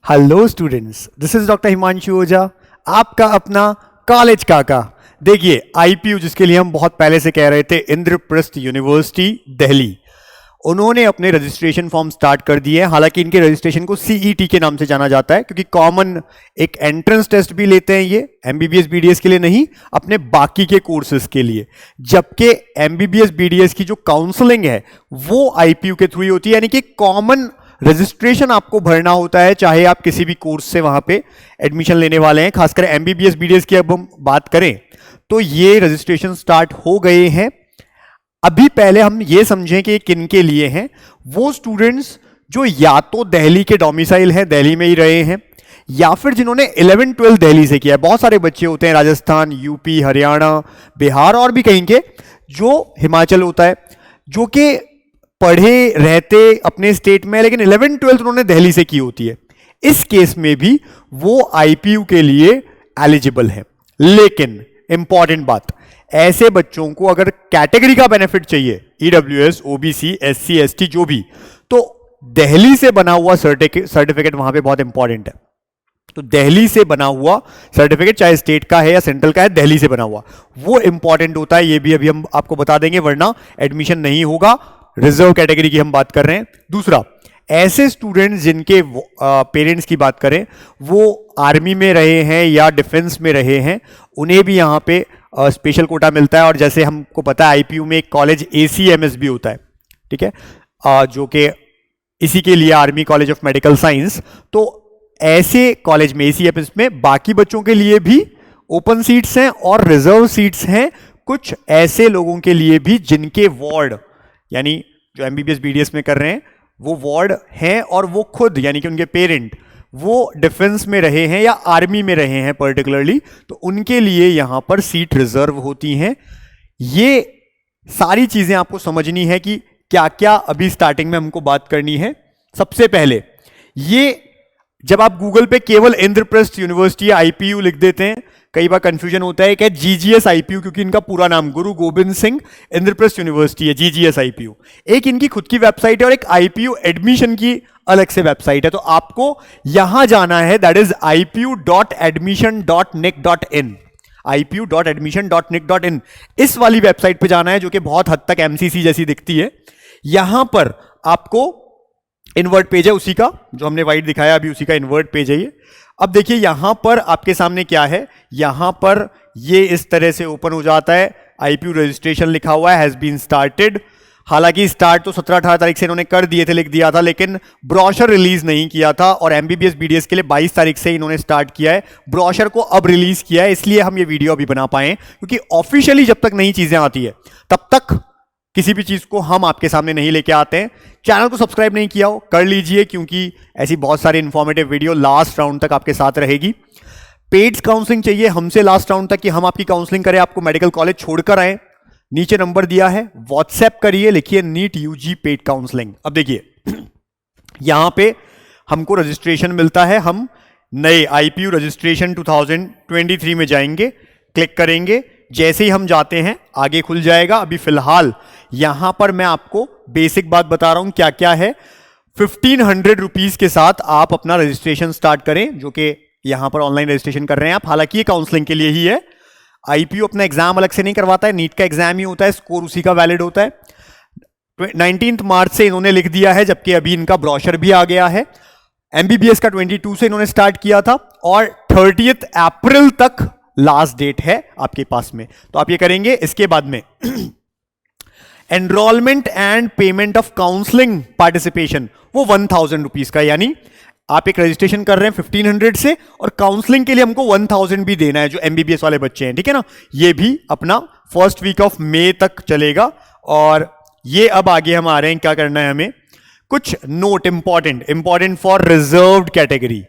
Hello students, this is doctor Himanshu Ojha, आपका अपना college काका। देखिए आईपीयू, जिसके लिए हम बहुत पहले से कह रहे थे, इंद्रप्रस्थ यूनिवर्सिटी दिल्ली, उन्होंने अपने रजिस्ट्रेशन फॉर्म स्टार्ट कर दिए हैं। हालांकि इनके रजिस्ट्रेशन को सीईटी के नाम से जाना जाता है, क्योंकि कॉमन एक एंट्रेंस टेस्ट भी लेते हैं ये एमबीबीएस बीडीएस के लिए नहीं, अपने बाकी के कोर्सेज के लिए। जबकि एमबीबीएस बीडीएस की जो काउंसलिंग है वो आईपीयू के थ्रू ही होती है, यानी कि कॉमन रजिस्ट्रेशन आपको भरना होता है, चाहे आप किसी भी कोर्स से वहां पे एडमिशन लेने वाले हैं। खासकर एमबीबीएस बीडीएस की अब हम बात करें तो ये रजिस्ट्रेशन स्टार्ट हो गए हैं। अभी पहले हम ये समझें कि किन के लिए हैं। वो स्टूडेंट्स जो या तो दिल्ली के डोमिसाइल हैं, दिल्ली में ही रहे हैं, या फिर जिन्होंने 11-12 दिल्ली से किया है। बहुत सारे बच्चे होते हैं राजस्थान, यूपी, हरियाणा, बिहार और भी कहीं के, जो हिमाचल होता है, जो कि पढ़े रहते अपने स्टेट में, लेकिन 11-12 उन्होंने दिल्ली से की होती है। इस केस में भी वो आईपीयू के लिए एलिजिबल है। लेकिन इंपॉर्टेंट बात, ऐसे बच्चों को अगर कैटेगरी का बेनिफिट चाहिए, ईडब्ल्यूएस, ओबीसी, एससी, एसटी, जो भी, तो दिल्ली से बना हुआ सर्टिफिकेट वहां पे बहुत इंपॉर्टेंट है। तो दिल्ली से बना हुआ सर्टिफिकेट, चाहे स्टेट का है या सेंट्रल का है, दिल्ली से बना हुआ, वो इंपॉर्टेंट होता है। ये भी अभी हम आपको बता देंगे, वरना एडमिशन नहीं होगा। रिजर्व कैटेगरी की हम बात कर रहे हैं। दूसरा, ऐसे स्टूडेंट्स जिनके पेरेंट्स की बात करें वो आर्मी में रहे हैं या डिफेंस में रहे हैं, उन्हें भी यहाँ पे स्पेशल कोटा मिलता है। और जैसे हमको पता है आईपीयू में एक कॉलेज एसीएमएस भी होता है, ठीक है, जो कि इसी के लिए army college of medical science. तो ऐसे कॉलेज में, एसीएमएस में, बाकी बच्चों के लिए भी ओपन सीट्स हैं और रिजर्व सीट्स हैं कुछ ऐसे लोगों के लिए भी जिनके वार्ड, यानी जो एमबीबीएस बीडीएस में कर रहे हैं वो वार्ड हैं और वो खुद, यानी कि उनके पेरेंट, वो डिफेंस में रहे हैं या आर्मी में रहे हैं पर्टिकुलरली, तो उनके लिए यहां पर सीट रिजर्व होती हैं। ये सारी चीजें आपको समझनी है कि क्या क्या अभी स्टार्टिंग में हमको बात करनी है। सबसे पहले, ये जब आप गूगल पे केवल इंद्रप्रस्थ यूनिवर्सिटी आईपीयू लिख देते हैं, कई बार कंफ्यूजन होता है कि जीजीएस आईपीयू, क्योंकि इनका पूरा नाम गुरु गोविंद सिंह इंद्रप्रस्थ यूनिवर्सिटी है, जीजीएस आईपीयू। एक इनकी खुद की वेबसाइट है और एक आईपीयू एडमिशन की अलग से वेबसाइट है। तो आपको यहां जाना है, दैट इज ipu.admission.nic.in, ipu.admission.nic.in, इस वाली वेबसाइट पे जाना है, जो कि बहुत हद तक एमसीसी जैसी दिखती है। यहां पर आपको इन्वर्ट पेज है उसी का, जो हमने वाइट दिखाया अभी, उसी का इन्वर्ट पेज है ये। अब देखिए यहां पर आपके सामने क्या है, यहां पर ये इस तरह से ओपन हो जाता है। आईपीयू रजिस्ट्रेशन लिखा हुआ है, हैज बीन स्टार्टेड। हालांकि स्टार्ट तो 17-18 तारीख से इन्होंने कर दिए थे, लिख दिया था, लेकिन ब्रोशर रिलीज नहीं किया था। और एमबीबीएस बीडीएस के लिए 22 तारीख से इन्होंने स्टार्ट किया है, ब्रोशर को अब रिलीज किया है। इसलिए हम ये वीडियो अभी बना पाए, क्योंकि ऑफिशियली जब तक नई चीजें आती है तब तक किसी भी चीज को हम आपके सामने नहीं लेके आते हैं। चैनल को सब्सक्राइब नहीं किया हो, कर लीजिए, क्योंकि ऐसी बहुत सारी इंफॉर्मेटिव वीडियो लास्ट राउंड तक आपके साथ रहेगी। पेड काउंसलिंग चाहिए हमसे लास्ट राउंड तक, कि हम आपकी काउंसलिंग करें, आपको मेडिकल कॉलेज छोड़कर आए, नीचे नंबर दिया है, व्हाट्सएप करिए, लिखिए नीट यूजी पेड काउंसलिंग। अब देखिए यहां पे हमको रजिस्ट्रेशन मिलता है, हम नए आईपीयू रजिस्ट्रेशन 2023 में जाएंगे, क्लिक करेंगे। जैसे ही हम जाते हैं आगे खुल जाएगा। अभी फिलहाल यहां पर मैं आपको बेसिक बात बता रहा हूं क्या क्या है। 1500 रुपीज के साथ आप अपना रजिस्ट्रेशन स्टार्ट करें, जो कि यहां पर ऑनलाइन रजिस्ट्रेशन कर रहे हैं आप। हालांकि ये काउंसलिंग के लिए ही है, आईपीयू अपना एग्जाम अलग से नहीं करवाता है, नीट का एग्जाम ही होता है, स्कोर उसी का वैलिड होता है। 19 मार्च से इन्होंने लिख दिया है, जबकि अभी इनका ब्रोशर भी आ गया है। एमबीबीएस का 22 से इन्होंने स्टार्ट किया था और 30 अप्रैल तक लास्ट डेट है आपके पास में। तो आप ये करेंगे। इसके बाद में enrolment and payment of counselling participation, वो 1000 रुपीज का, यानी आप एक रजिस्ट्रेशन कर रहे हैं 1500 से, और काउंसलिंग के लिए हमको 1000 भी देना है, जो एमबीबीएस वाले बच्चे हैं, ठीक है ना। ये भी अपना फर्स्ट वीक ऑफ मई तक चलेगा। और ये अब आगे हम आ रहे हैं, क्या करना है हमें, कुछ note important for reserved category.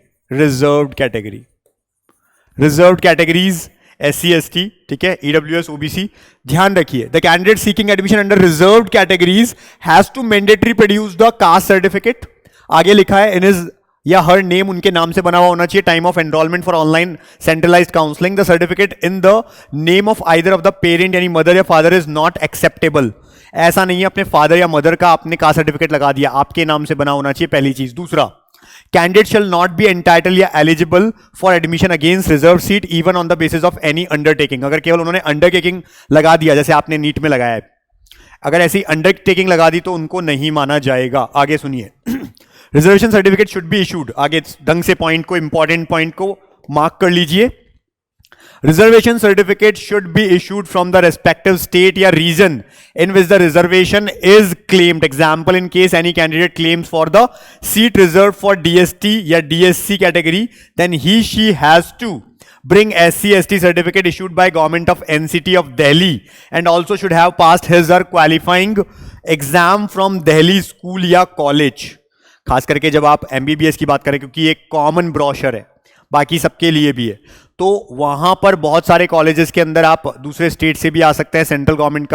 Reserved categories SC ST, ठीक है, ईडब्ल्यूएस ओबीसी। ध्यान रखिए, the candidate seeking admission under reserved categories has to mandatory produce the caste certificate. आगे लिखा है इन हिज या हर नेम उनके नाम से बना हुआ होना चाहिए। Time of enrolment for online centralised counselling, the certificate in the name of either of the parent, यानी मदर या फादर, इज नॉट एक्सेप्टेबल। ऐसा नहीं है अपने फादर या मदर का आपने कास्ट सर्टिफिकेट लगा दिया, आपके नाम से बना होना चाहिए, पहली चीज। दूसरा, candidate shall not be entitle या eligible for admission against reserve seat even on the basis of any undertaking. अगर केवल उन्होंने अंडरटेकिंग लगा दिया, जैसे आपने नीट में लगाया है, अगर ऐसी अंडरटेकिंग लगा दी तो उनको नहीं माना जाएगा। आगे सुनिए, reservation certificate should be issued. आगे ढंग से पॉइंट को, इंपॉर्टेंट पॉइंट को मार्क कर लीजिए। Reservation certificate should be issued from the respective state या region in which the reservation is claimed. Example, in case any candidate claims for the seat reserved for DST या DSC category, then she has to bring SC/ST certificate issued by government of NCT of Delhi and also should have passed his or qualifying exam from Delhi school या college. खास करके जब आप MBBS की बात करें, क्योंकि एक कॉमन ब्रोशर है, बाकी सबके लिए भी है, तो वहां पर बहुत सारे कॉलेजेस के अंदर आप दूसरे स्टेट से भी आ सकते हैं सेंट्रल गवर्नमेंट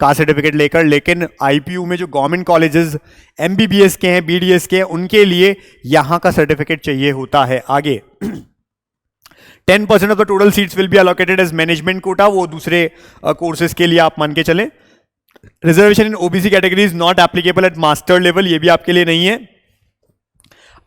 का सर्टिफिकेट लेकर। लेकिन आईपीयू में जो गवर्नमेंट कॉलेजेस एमबीबीएस के हैं, बीडीएस के हैं, उनके लिए यहां का सर्टिफिकेट चाहिए होता है। आगे 10% of the total seats will be allocated as management quota, वो दूसरे कोर्सेज के लिए आप मान के चले। Reservation in OBC category is not applicable at master level, ये भी आपके लिए नहीं है।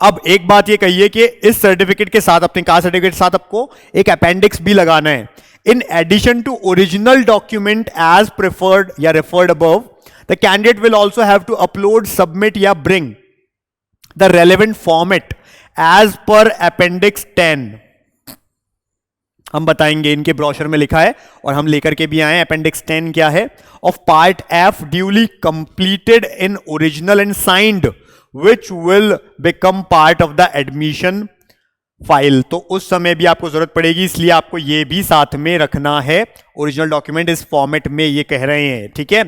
अब एक बात ये कहिए कि इस सर्टिफिकेट के साथ, अपने कास्ट सर्टिफिकेट के साथ आपको एक अपेंडिक्स भी लगाना है। In addition to original document as preferred या referred above, the candidate will also have to upload, submit या bring the relevant format as per appendix 10। हम बताएंगे, इनके ब्रोशर में लिखा है और हम लेकर के भी आए। अपेंडिक्स 10 क्या है? Of part F duly completed in original and signed which will become part of the admission file। तो उस समय भी आपको जरूरत पड़ेगी, इसलिए आपको ये भी साथ में रखना है। ओरिजिनल डॉक्यूमेंट इस फॉर्मेट में ये कह रहे हैं, ठीक है।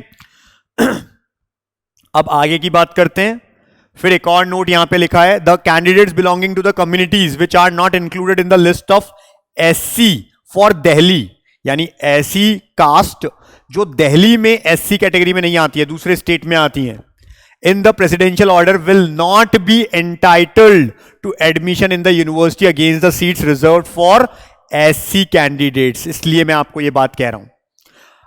अब आगे की बात करते हैं। फिर एक और नोट यहां पे लिखा है, the candidates belonging to the communities which are not included in the list of SC for Delhi, यानी ऐसी कास्ट जो दिल्ली में SC कैटेगरी में नहीं आती है, दूसरे स्टेट में आती है, in the presidential order will not be entitled to admission in the university against the seats reserved for SC candidates। इसलिए मैं आपको ये बात कह रहा हूं।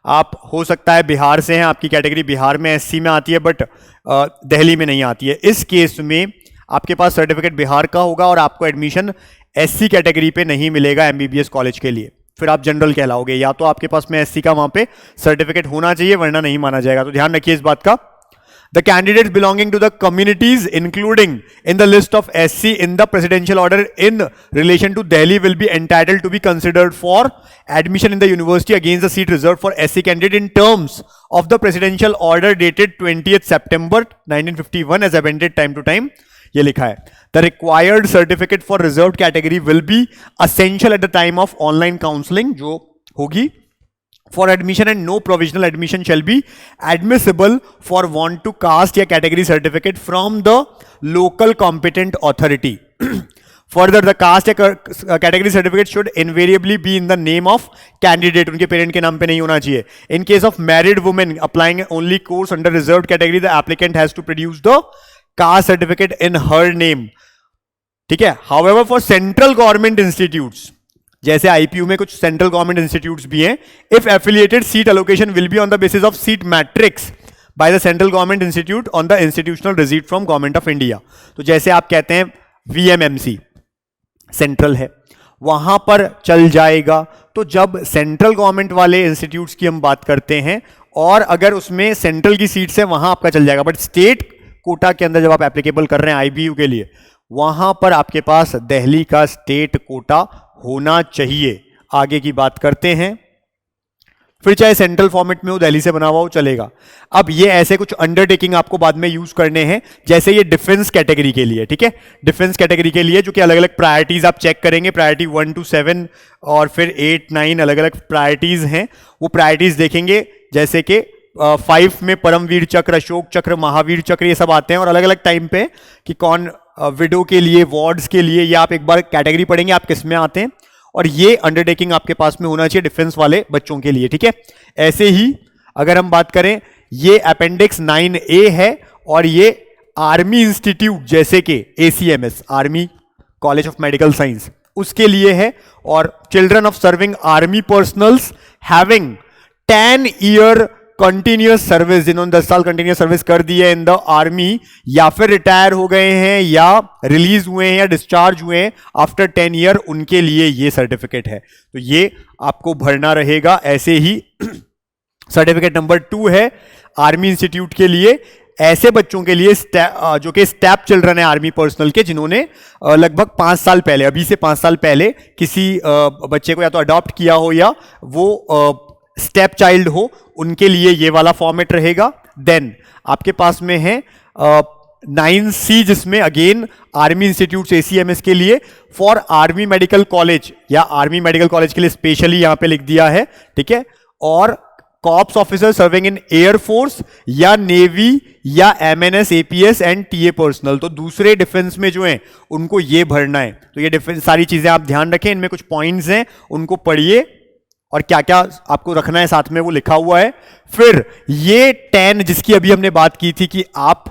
आप हो सकता है बिहार से हैं, आपकी कैटेगरी बिहार में SC में आती है, बट दिल्ली में नहीं आती है। इस केस में आपके पास सर्टिफिकेट बिहार का होगा और आपको एडमिशन SC कैटेगरी पे नहीं मिलेगा MBBS कॉलेज के लिए। फिर आप जनरल कहलाओगे, या तो आपके पास में SC का वहां पे सर्टिफिकेट होना चाहिए, वरना नहीं माना जाएगा। तो ध्यान रखिए इस बात का। The candidates belonging to the communities including in the list of SC in the presidential order in relation to Delhi will be entitled to be considered for admission in the university against the seat reserved for SC candidate in terms of the presidential order dated 20th September 1951 as amended time to time। ये लिखा है, the required certificate for reserved category will be essential at the time of online counseling जो होगी for admission, and no provisional admission shall be admissible for want to caste या category certificate from the local competent authority। Further, the caste या category certificate should invariably be in the name of candidate, उनके parent के नाम पे नहीं होना चाहिए। In case of married women applying only course under reserved category, the applicant has to produce the caste certificate in her name, ठीक है। However, for central government institutes, जैसे आईपीयू में कुछ सेंट्रल गवर्नमेंट इंस्टीट्यूट्स भी हैं, if affiliated seat allocation will be on the basis of seat matrix by the central government institute on the institutional receipt from government of India. तो जैसे आप कहते हैं VMMC सेंट्रल है, वहां पर चल जाएगा। तो जब सेंट्रल गवर्नमेंट वाले इंस्टीट्यूट्स की हम बात करते हैं और अगर उसमें सेंट्रल की सीट्स है, वहां आपका चल जाएगा। बट स्टेट कोटा के अंदर जब आप एप्लीकेबल कर रहे हैं आईबीयू के लिए, वहां पर आपके पास दिल्ली का स्टेट कोटा होना चाहिए। आगे की बात करते हैं। फिर चाहे सेंट्रल फॉर्मेट में हो, दिल्ली से बना हुआ हो, चलेगा। अब ये ऐसे कुछ अंडरटेकिंग आपको बाद में यूज करने हैं, जैसे ये डिफेंस कैटेगरी के लिए, ठीक है। डिफेंस कैटेगरी के लिए जो कि अलग अलग प्रायोरिटीज आप चेक करेंगे, प्रायोरिटी 1 to 7 और फिर 8, 9 अलग अलग प्रायोरिटीज हैं। वो प्रायोरिटीज देखेंगे, जैसे कि 5 में परमवीर चक्र, अशोक चक्र, महावीर चक्र, ये सब आते हैं और अलग अलग टाइम पे कि कौन विडो के लिए, वार्ड्स के लिए, या आप एक बार कैटेगरी पढ़ेंगे आप किस में आते हैं, और ये अंडरटेकिंग आपके पास में होना चाहिए डिफेंस वाले बच्चों के लिए, ठीक है। ऐसे ही अगर हम बात करें, ये अपेंडिक्स 9A है और ये आर्मी इंस्टीट्यूट जैसे कि ACMS, army college of medical science, उसके लिए है। और children of serving army personnels having 10 year continuous service, जिन्होंने 10 साल कंटिन्यूअस सर्विस कर दी है इन द आर्मी, या फिर रिटायर हो गए हैं या रिलीज हुए हैं या डिस्चार्ज हुए हैं आफ्टर 10 ईयर, उनके लिए ये सर्टिफिकेट है। तो ये आपको भरना रहेगा। ऐसे ही सर्टिफिकेट नंबर 2 है आर्मी इंस्टीट्यूट के लिए, ऐसे बच्चों के लिए जो कि स्टेप चिल्ड्रन है आर्मी पर्सनल के, जिन्होंने लगभग 5 साल पहले, अभी से 5 साल पहले किसी बच्चे को या तो अडॉप्ट किया हो या वो स्टेप चाइल्ड हो, उनके लिए ये वाला फॉर्मेट रहेगा। देन आपके पास में है 9C, जिसमें अगेन आर्मी इंस्टीट्यूट ACMS के लिए फॉर आर्मी मेडिकल कॉलेज, या आर्मी मेडिकल कॉलेज के लिए स्पेशली यहां पे लिख दिया है, ठीक है। और corps officer serving in air force या नेवी या MNS APS and TA personnel, तो दूसरे डिफेंस में जो है उनको ये भरना है। तो ये डिफेंस सारी चीजें आप ध्यान रखें, इनमें कुछ पॉइंट्स हैं, उनको पढ़िए और क्या क्या आपको रखना है साथ में वो लिखा हुआ है। फिर ये 10 जिसकी अभी हमने बात की थी कि आप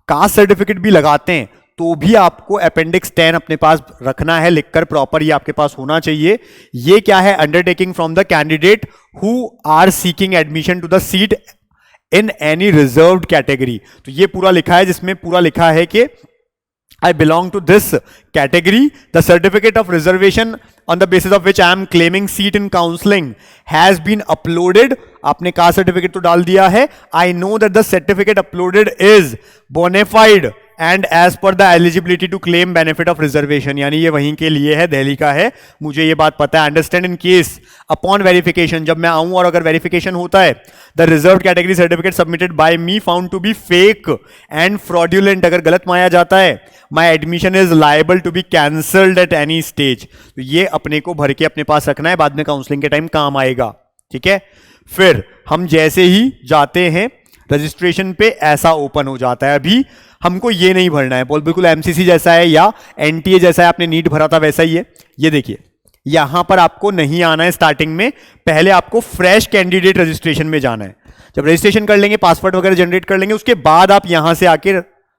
कास्ट सर्टिफिकेट भी लगाते हैं तो भी आपको अपेंडिक्स 10 अपने पास रखना है, लिखकर प्रॉपर ये आपके पास होना चाहिए। ये क्या है? Undertaking from the candidate who are seeking admission to the seat in any reserved category. तो ये पूरा लिखा है, जिसमें पूरा लिखा है कि I belong to this category. The certificate of reservation on the basis of which I am claiming seat in counseling has been uploaded. आपने कास्ट सर्टिफिकेट तो डाल दिया है। I know that the certificate uploaded is bona fide and as per the eligibility to claim benefit of reservation, यानी ये वहीं के लिए है, दिल्ली का है, मुझे ये बात पता है। Understand in case upon verification, जब मैं आऊं और अगर वेरिफिकेशन होता है, the reserve category certificate submitted by me found to be fake and fraudulent, अगर गलत माया जाता है, my admission is liable to be cancelled at any stage. तो ये अपने को भर के अपने पास रखना है, बाद में काउंसलिंग के टाइम काम आएगा, ठीक है। फिर हम जैसे ही जाते हैं रजिस्ट्रेशन पे, ऐसा ओपन हो जाता है। अभी हमको ये नहीं भरना है, बिल्कुल MCC जैसा है या NTA जैसा है, आपने नीट भरा था वैसा ही है। ये देखिए, यहां पर आपको नहीं आना है स्टार्टिंग में, पहले आपको फ्रेश कैंडिडेट रजिस्ट्रेशन में जाना है। जब रजिस्ट्रेशन कर लेंगे, पासवर्ड वगैरह जनरेट कर लेंगे, उसके बाद आप यहां से आके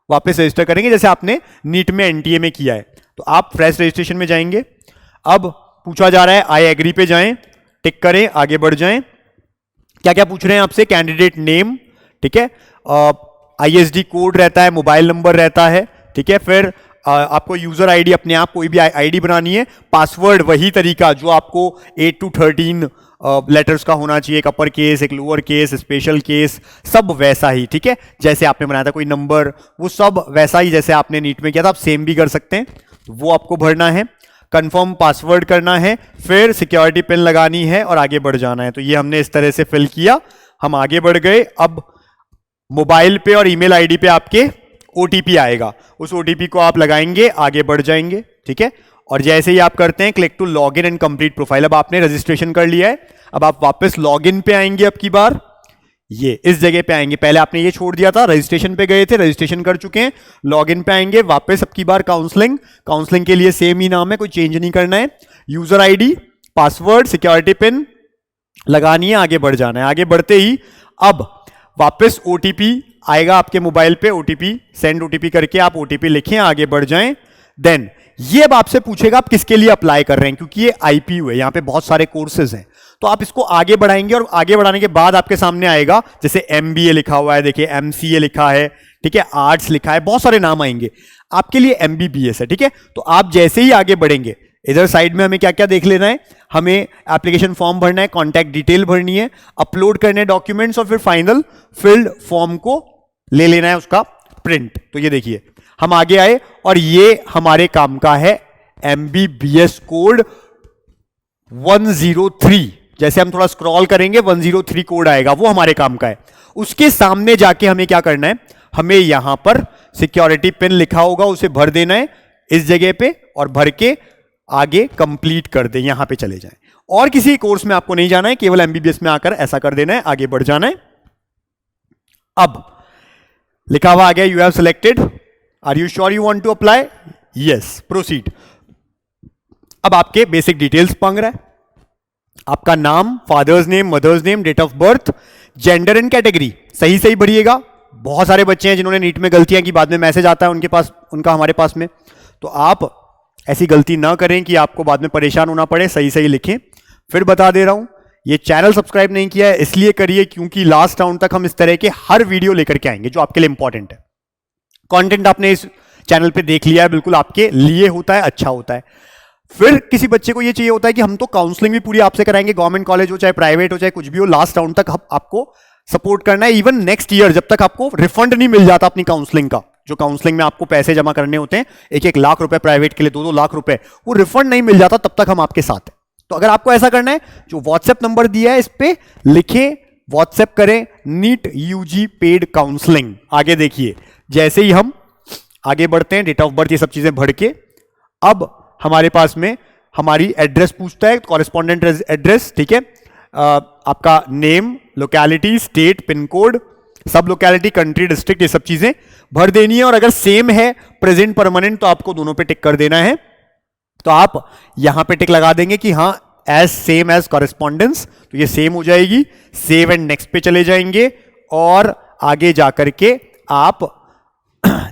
वापस रजिस्टर करेंगे, जैसे आपने नीट में NTA में किया है। तो आप फ्रेश रजिस्ट्रेशन में जाएंगे। अब पूछा जा रहा है आई एग्री पे जाएं, टिक करें, आगे बढ़ जाएं। क्या क्या पूछ रहे हैं आपसे? कैंडिडेट नेम, ठीक है, ISD कोड रहता है, मोबाइल नंबर रहता है, ठीक है। फिर आपको यूजर आईडी, अपने आप कोई भी आईडी बनानी है। पासवर्ड वही तरीका जो आपको 8 to 13 लेटर्स का होना चाहिए, एक अपर केस, एक लोअर केस, स्पेशल केस, सब वैसा ही, ठीक है। जैसे आपने बनाया था कोई नंबर, वो सब वैसा ही जैसे आपने नीट में किया था, आप सेम भी कर सकते हैं। वो आपको भरना है, कंफर्म पासवर्ड करना है, फिर सिक्योरिटी पिन लगानी है और आगे बढ़ जाना है। तो ये हमने इस तरह से फिल किया, हम आगे बढ़ गए। अब मोबाइल पे और ईमेल आईडी पे आपके OTP आएगा, उस OTP को आप लगाएंगे, आगे बढ़ जाएंगे, ठीक है। और जैसे ही आप करते हैं click to log in and complete profile, अब आपने रजिस्ट्रेशन कर लिया है, अब आप वापस लॉग इन पे आएंगे। अब की बार ये इस जगह पे आएंगे, पहले आपने ये छोड़ दिया था, रजिस्ट्रेशन पे गए थे, रजिस्ट्रेशन कर चुके हैं, लॉग इन पे आएंगे वापस। अब की बार काउंसलिंग के लिए सेम ही नाम है, कोई चेंज नहीं करना है। User ID, password, security pin लगानी है, आगे बढ़ जाना है। आगे बढ़ते ही अब वापस OTP आएगा आपके मोबाइल पे, OTP सेंड OTP करके आप OTP लिखें, आगे बढ़ जाएं। देन ये अब आपसे पूछेगा आप किसके लिए अप्लाई कर रहे हैं, क्योंकि ये IPU है, यहां पे बहुत सारे कोर्सेज हैं, तो आप इसको आगे बढ़ाएंगे और आगे बढ़ाने के बाद आपके सामने आएगा, जैसे MBA लिखा हुआ है, देखिए MCA लिखा है, ठीक है, आर्ट्स लिखा है, बहुत सारे नाम आएंगे। आपके लिए MBBS है, ठीक है। तो आप जैसे ही आगे बढ़ेंगे, इधर साइड में हमें क्या क्या देख लेना है, हमें एप्लीकेशन फॉर्म भरना है, कॉन्टैक्ट डिटेल भरनी है, अपलोड करने डॉक्यूमेंट्स, और फिर फाइनल फिल्ड फॉर्म को ले लेना है उसका प्रिंट। तो ये देखिए हम आगे आए और ये हमारे काम का है MBBS कोड 103। जैसे हम थोड़ा स्क्रॉल करेंगे 103 कोड आएगा, वो हमारे काम का है। उसके सामने जाके हमें क्या करना है, हमें यहां पर सिक्योरिटी पिन लिखा होगा, उसे भर देना है इस जगह पे, और भर के आगे कंप्लीट कर दे, यहां पे चले जाएं। और किसी कोर्स में आपको नहीं जाना है, केवल MBBS में आकर ऐसा कर देना है, आगे बढ़ जाना है। अब लिखा हुआ आ गया you have selected, are you sure you want to apply, yes, proceed. अब आपके बेसिक डिटेल्स मांग रहा है, आपका नाम, father's name, mother's name, date of birth, gender and category सही सही भरिएगा। बहुत सारे बच्चे हैं जिन्होंने नीट में गलतियां की, बाद में मैसेज आता है उनके पास, उनका हमारे पास में, तो आप ऐसी गलती ना करें कि आपको बाद में परेशान होना पड़े, सही सही लिखें। फिर बता दे रहा हूं, ये चैनल सब्सक्राइब नहीं किया है इसलिए करिए, क्योंकि लास्ट राउंड तक हम इस तरह के हर वीडियो लेकर के आएंगे जो आपके लिए इंपॉर्टेंट है। कंटेंट आपने इस चैनल पे देख लिया है, बिल्कुल आपके लिए होता है, अच्छा होता है। फिर किसी बच्चे को ये चाहिए होता है कि हम तो काउंसलिंग भी पूरी आपसे कराएंगे, गवर्नमेंट कॉलेज हो चाहे प्राइवेट हो चाहे कुछ भी हो, लास्ट राउंड तक आपको सपोर्ट करना है। इवन नेक्स्ट ईयर जब तक आपको रिफंड नहीं मिल जाता अपनी काउंसलिंग का, जो काउंसलिंग में आपको पैसे जमा करने होते हैं 1-1 लाख रुपए, प्राइवेट के लिए 2-2 लाख रुपए, वो रिफंड नहीं मिल जाता, तब तक हम आपके साथ हैं। तो अगर आपको ऐसा करना है, जो व्हाट्सएप नंबर दिया है इस पे लिखे, व्हाट्सएप करें नीट यूजी पेड काउंसलिंग। आगे देखिए, जैसे ही हम आगे बढ़ते हैं, डेट ऑफ बर्थ ये सब चीजें भर के, अब हमारे पास में हमारी एड्रेस पूछता है, कॉरेस्पॉन्डेंट एड्रेस, ठीक है, आपका name, locality, state, pin code, सब लोकेलिटी, कंट्री, डिस्ट्रिक्ट, ये सब चीजें भर देनी है। और अगर सेम है प्रेजेंट परमानेंट तो आपको दोनों पे टिक कर देना है। तो आप यहां पे टिक लगा देंगे कि हाँ एज सेम एज कॉरेस्पॉन्डेंस, तो ये सेम हो जाएगी। सेव एंड नेक्स्ट पे चले जाएंगे और आगे जाकर के आप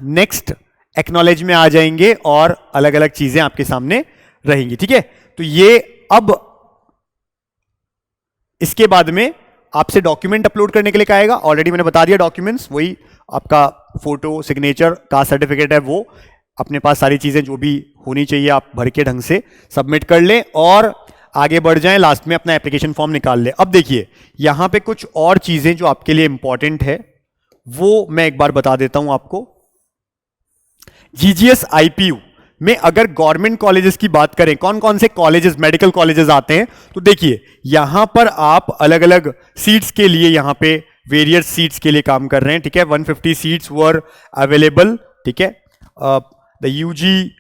नेक्स्ट एक्नॉलेज में आ जाएंगे और अलग अलग चीजें आपके सामने रहेंगी, ठीक है। तो ये अब इसके बाद में आपसे डॉक्यूमेंट अपलोड करने के लिए कहेगा, ऑलरेडी मैंने बता दिया डॉक्यूमेंट्स, वही आपका फोटो, सिग्नेचर, कास्ट सर्टिफिकेट है, वो अपने पास सारी चीजें जो भी होनी चाहिए आप भर के ढंग से सबमिट कर लें और आगे बढ़ जाएं। लास्ट में अपना एप्लीकेशन फॉर्म निकाल लें। अब देखिए यहां पे कुछ और चीजें जो आपके लिए इंपॉर्टेंट है वो मैं एक बार बता देता हूं आपको। जीजीएस आईपीयू में अगर गवर्नमेंट कॉलेजेस की बात करें, कौन कौन से कॉलेजेस, मेडिकल कॉलेजेस आते हैं, तो देखिए यहां पर आप अलग अलग सीट्स के लिए, यहां पे वेरियस सीट्स के लिए काम कर रहे हैं, ठीक है। 150 सीट्स वर अवेलेबल, ठीक है। The UG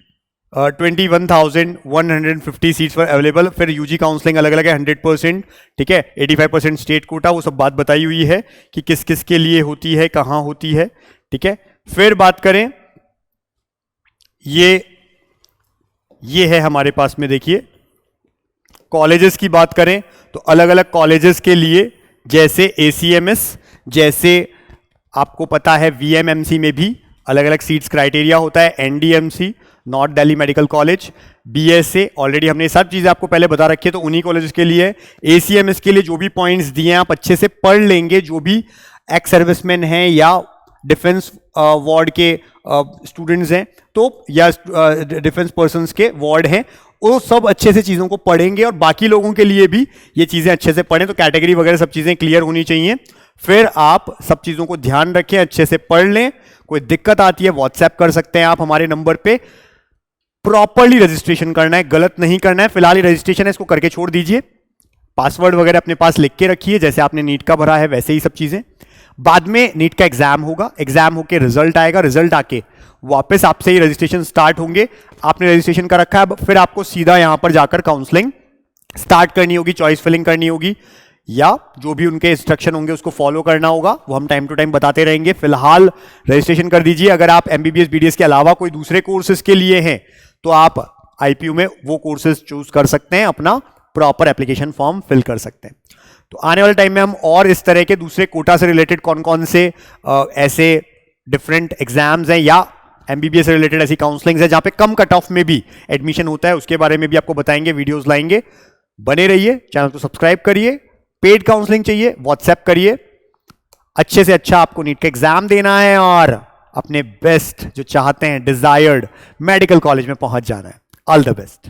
21,150 seats were available. फिर यूजी काउंसलिंग अलग अलग है, 100%, ठीक है। 85% स्टेट कोटा, वो सब बात बताई हुई है कि किस किस के लिए होती है, कहां होती है, ठीक है। फिर बात करें, ये है हमारे पास में, देखिए कॉलेजेस की बात करें तो अलग अलग कॉलेजेस के लिए, जैसे एसीएमएस, जैसे आपको पता है वीएमएमसी में भी अलग अलग सीट्स क्राइटेरिया होता है, NDMC, north Delhi medical college, BSA, already हमने सब चीजें आपको पहले बता रखी है, तो उन्हीं कॉलेजेस के लिए। एसीएमएस के लिए जो भी पॉइंट्स दिए हैं आप अच्छे से पढ़ लेंगे, जो भी एक्स सर्विसमैन हैं या डिफेंस वार्ड के स्टूडेंट्स हैं, तो या डिफेंस पर्सन्स के वार्ड हैं, वो सब अच्छे से चीज़ों को पढ़ेंगे। और बाकी लोगों के लिए भी ये चीज़ें अच्छे से पढ़ें, तो कैटेगरी वगैरह सब चीज़ें क्लियर होनी चाहिए। फिर आप सब चीज़ों को ध्यान रखें, अच्छे से पढ़ लें। कोई दिक्कत आती है व्हाट्सएप कर सकते हैं आप हमारे नंबर पे। प्रॉपरली रजिस्ट्रेशन करना है, गलत नहीं करना है। फिलहाल ये रजिस्ट्रेशन है, इसको करके छोड़ दीजिए। पासवर्ड वगैरह अपने पास लिख के रखिए, जैसे आपने नीट का भरा है वैसे ही सब चीज़ें। बाद में नीट का एग्जाम होगा, एग्जाम होके रिजल्ट आएगा, रिजल्ट आके वापस आपसे ही रजिस्ट्रेशन स्टार्ट होंगे। आपने रजिस्ट्रेशन कर रखा है, अब फिर आपको सीधा यहां पर जाकर काउंसलिंग स्टार्ट करनी होगी, चॉइस फिलिंग करनी होगी, या जो भी उनके इंस्ट्रक्शन होंगे उसको फॉलो करना होगा, वो हम टाइम टू टाइम बताते रहेंगे। फिलहाल रजिस्ट्रेशन कर दीजिए। अगर आप एमबीबीएस बीडीएस के अलावा कोई दूसरे कोर्सेज के लिए हैं तो आप आईपीयू में वो कोर्सेज चूज कर सकते हैं, अपना प्रॉपर एप्लीकेशन फॉर्म फिल कर सकते हैं। तो आने वाले टाइम में हम और इस तरह के दूसरे कोटा से रिलेटेड कौन कौन से ऐसे डिफरेंट एग्जाम्स हैं या एमबीबीएस से रिलेटेड ऐसी काउंसलिंग है जहां पे कम कट ऑफ में भी एडमिशन होता है, उसके बारे में भी आपको बताएंगे, वीडियोस लाएंगे। बने रहिए, चैनल को सब्सक्राइब करिए। पेड काउंसलिंग चाहिए व्हाट्सएप करिए। अच्छे से अच्छा आपको नीट का एग्जाम देना है और अपने बेस्ट जो चाहते हैं डिजायर्ड मेडिकल कॉलेज में पहुंच जाना है। All the best.